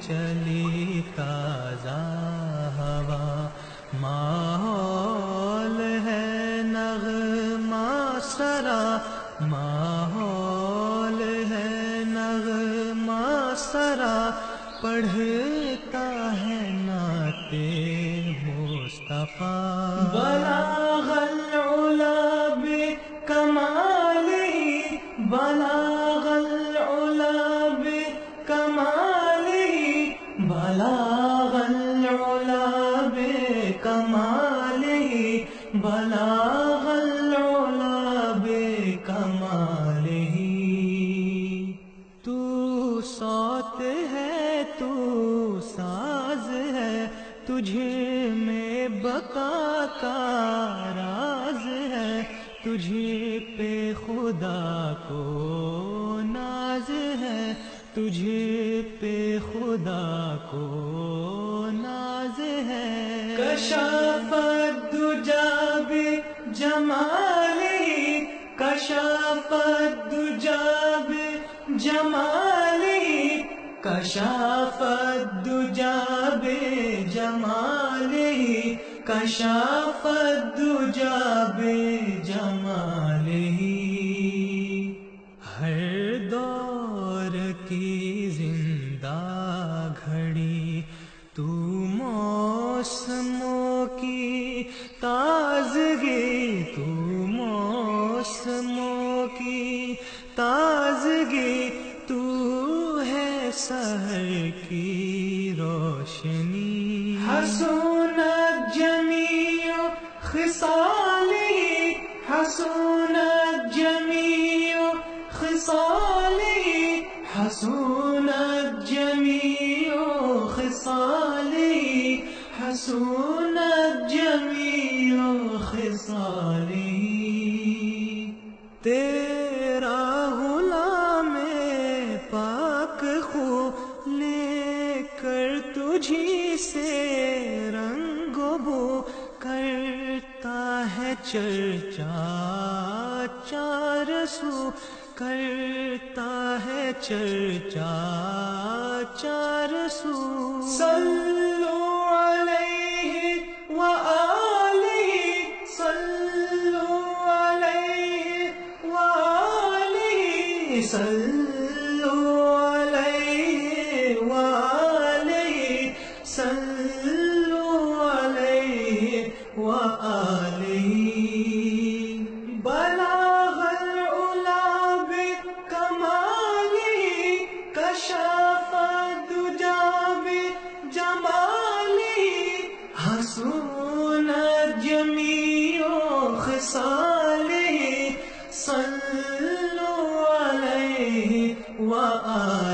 چلی تازہ ہوا، ماحول ہے نغمہ سرا، ماحول ہے نغمہ سرا، پڑھتا ہے نعت مصطفیٰ۔ بلغ العلا بکمالہ، بلغ العلا بکمالہ، بلغ العلا بکمالہ، بلغ العلا بکمالہ۔ تو صوت ہے تو ساز ہے، تجھے میں بقا کا راز ہے، تجھے پہ خدا کو ناز ہے، تجھے پہ خدا کو ناز ہے۔ کشف الدجی بجمالہ، کشف الدجی بجمالہ، کشف الدجی بجمالہ، کشف الدجی بجمالہ۔ ہر دور کی زندہ گھڑی تو موسموں کی تازگی، تو موسموں کی تازگی، تو ہے سحر کی روشنی۔ حسونت جمیع خصالہ، حسونت جمیع خصالہ، حسونت جمیع خصالہ، حسونت جمیع خصالہ۔ تیرا غلام پاک خو لے کر تجھی سے رنگ و بو کرتا ہے چرچا چار سو، کرتا ہے چرچا چار سو۔ صلو علیہ وآلہ، صلو علیہ وآلہ، صلو علیہ وآلہ، صلو علیہ وآلہ۔ بلغ العلا بکمالہ، کشف الدجی بجمالہ، حسونت جمیع خصالہ، صلو علیہ وآلہ۔